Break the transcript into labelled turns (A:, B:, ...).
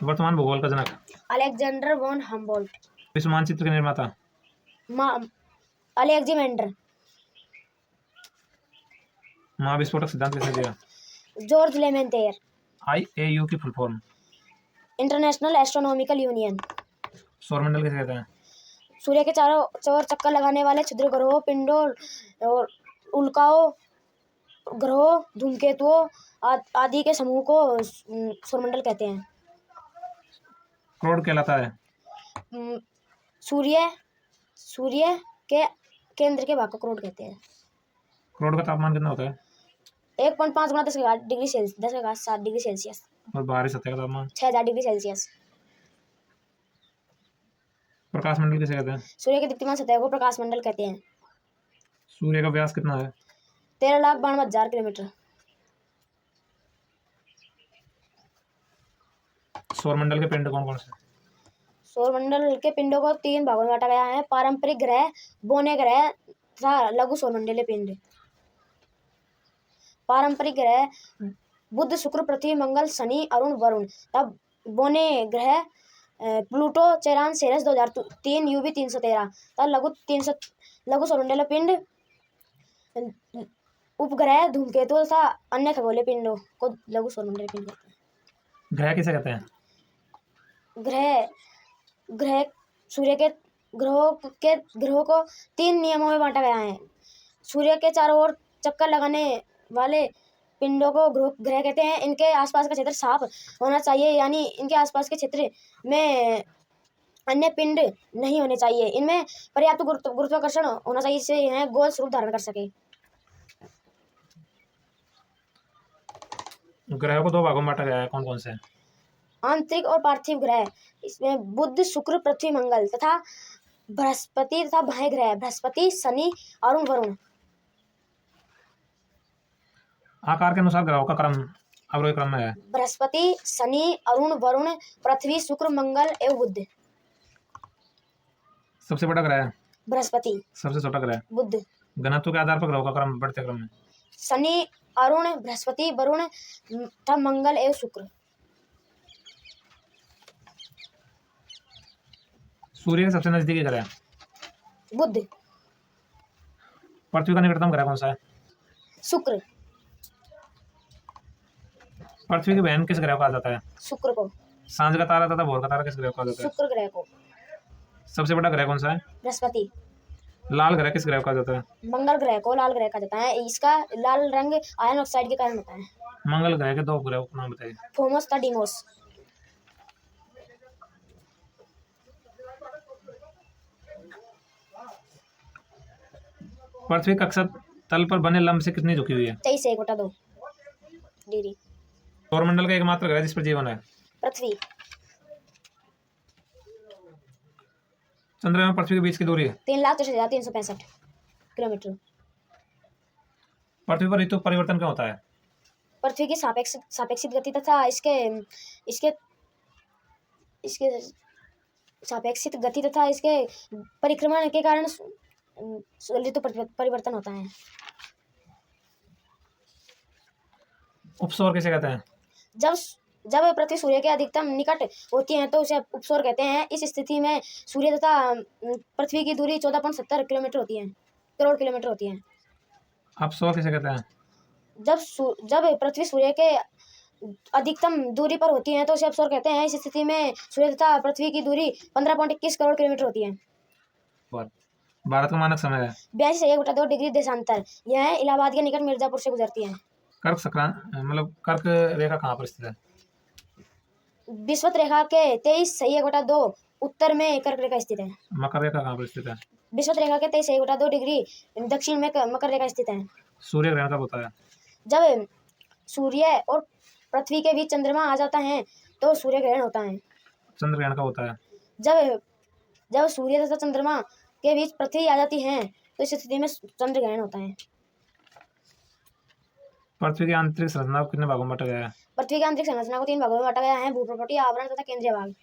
A: वर्तमान भूगोल का जनक।
B: Alexander von Humboldt.
A: विश्व मानचित्र के निर्माता।
B: अलेक्जेंडर।
A: महाविस्फोटक सिद्धांत किसने दिया?
B: George Lemaitre.
A: IAU की full form.
B: International astronomical union.
A: सौरमंडल किसे कहते हैं?
B: सूर्य के चारों ओर चक्कर लगाने वाले क्षुद्र ग्रहों, पिंडों और उल्काओं, ग्रहों, धूमकेतुओं आदि के समूह को सौरमंडल कहते हैं।
A: क्रोड कहलाता है?
B: सूर्य के केंद्र के भाग को क्रोड कहते हैं।
A: क्रोड का तापमान कितना होता है?
B: 1.5 गुना 10⁻7 डिग्री सेल्सियस।
A: और बाहरी सतह का तापमान?
B: 6000 डिग्री सेल्सियस।
A: प्रकाश मंडल किसे कहते हैं?
B: सूर्य की दीप्तिमान सतह को प्रकाश मंडल कहते हैं।
A: सूर्य का व्यास कितना है?
B: 13,92,000 किलोमीटर।
A: सौरमंडल के पिंड कौन कौन से?
B: सौरमंडल के पिंडों को 3 भागों में बांटा गया है: पारंपरिक ग्रह, बोने ग्रह तथा लघु सौरमंडलीय पिंड। पारंपरिक ग्रह बुध, शुक्र, पृथ्वी, मंगल, शनि, अरुण, वरुण। तब बोने ग्रह प्लूटो, चेरान, सेरेस 2003, यूवी 313। तब लघु सौरमंडलीय पिंड उपग्रह, धूमकेतु तथा अन्य खगोलीय पिंडों को लघु सौरमंडलीय पिंड कहते हैं।
A: ग्रह किसे कहते हैं?
B: ग्रह सूर्य के ग्रहों को 3 नियमों में बांटा गया है। सूर्य के चारों ओर चक्कर लगाने वाले पिंडों को ग्रह कहते हैं। इनके आसपास का क्षेत्र साफ होना चाहिए, यानी इनके आसपास के क्षेत्र में अन्य पिंड नहीं होने चाहिए। इनमें पर्याप्त गुरुत्वाकर्षण होना चाहिए जिससे यह गोल स्वरूप धारण कर सके।
A: ग्रहों को 2 भागों में बांटा गया है, कौन कौन से?
B: आंतरिक और पार्थिव ग्रह। इसमें बुध, शुक्र, पृथ्वी, मंगल तथा बृहस्पति तथा बाह्य ग्रह बृहस्पति, शनि, अरुण, वरुण।
A: आकार के अनुसार ग्रहों का क्रम अवरोही क्रम में है।
B: बृहस्पति, शनि, अरुण, वरुण, पृथ्वी, शुक्र, मंगल एवं बुध।
A: सबसे बड़ा ग्रह?
B: बृहस्पति।
A: सबसे छोटा ग्रह?
B: बुध।
A: घनत्व के आधार पर ग्रहों का क्रम बढ़ते क्रम में?
B: शनि, अरुण, बृहस्पति, वरुण तथा मंगल एवं शुक्र।
A: सूर्य के सबसे नजदीकी ग्रह?
B: बुध।
A: पृथ्वी का निकटतम ग्रह कौन सा है?
B: शुक्र।
A: पृथ्वी की बहन किस ग्रह को कहा जाता है?
B: शुक्र को।
A: सांझ का तारा तथा भोर का तारा किस ग्रह को कहा जाता है?
B: शुक्र ग्रह को।
A: सबसे बड़ा ग्रह कौन सा है?
B: बृहस्पति।
A: लाल ग्रह किस ग्रह को कहा जाता है?
B: मंगल ग्रह को लाल ग्रह कहा जाता है। इसका लाल रंग आयन ऑक्साइड के कारण होता है।
A: मंगल ग्रह के 2 ग्रहों के नाम बताइए।
B: फोमोस तथा डीमोस।
A: पृथ्वी कक्षा तल पर बने लंब से कितनी झुकी हुई है?
B: 23.1/2 डिग्री।
A: सौरमंडल का एकमात्र ग्रह जिस पर जीवन है?
B: पृथ्वी।
A: चंद्रमा और पृथ्वी के बीच की दूरी है?
B: 3,63,365 किलोमीटर।
A: पृथ्वी पर ऋतु परिवर्तन क्या होता है?
B: पृथ्वी की सापेक्षिक गति तथा इसके सापेक्षिक गति तथा इसके परिक्रमण के कारण ऋतु परिवर्तन होता है।
A: उपसौर किसे कहते हैं?
B: जब पृथ्वी सूर्य के अधिकतम निकट होती है तो उसे उपसौर कहते हैं। इस स्थिति में सूर्य तथा पृथ्वी की दूरी 14.70 करोड़ किलोमीटर होती है।
A: अपसौर किसे कहते हैं?
B: जब पृथ्वी सूर्य के अधिकतम दूरी पर होती है तो उसे अपसौर कहते हैं। इस स्थिति में सूर्य तथा पृथ्वी की दूरी 15.21 करोड़ किलोमीटर होती है।
A: भारत का मानक समय है?
B: 82.1/2 डिग्री देशांतर। यह इलाहाबाद के निकट मिर्जापुर से गुजरती है।
A: कर्क रेखा कहाँ पर स्थित है?
B: विषुवत रेखा के 23.1/2 उत्तर में कर्क रेखा स्थित है।
A: मकर रेखा कहाँ पर स्थित है?
B: विषुवत रेखा के 23.1/2 डिग्री दक्षिण में मकर रेखा स्थित है।
A: सूर्य ग्रहण कब होता है?
B: जब सूर्य और पृथ्वी के बीच चंद्रमा आ जाता है तो सूर्य ग्रहण होता है।
A: चंद्र ग्रहण कब होता है?
B: जब सूर्य तथा चंद्रमा के बीच पृथ्वी आ जाती है तो इस स्थिति में चंद्र ग्रहण होता है।
A: पृथ्वी की आंतरिक संरचना को कितने भागों में बांटा गया है?
B: पृथ्वी की आंतरिक संरचना को 3 भागों में बांटा गया है: भूप्रपटी, आवरण तथा केंद्रीय भाग।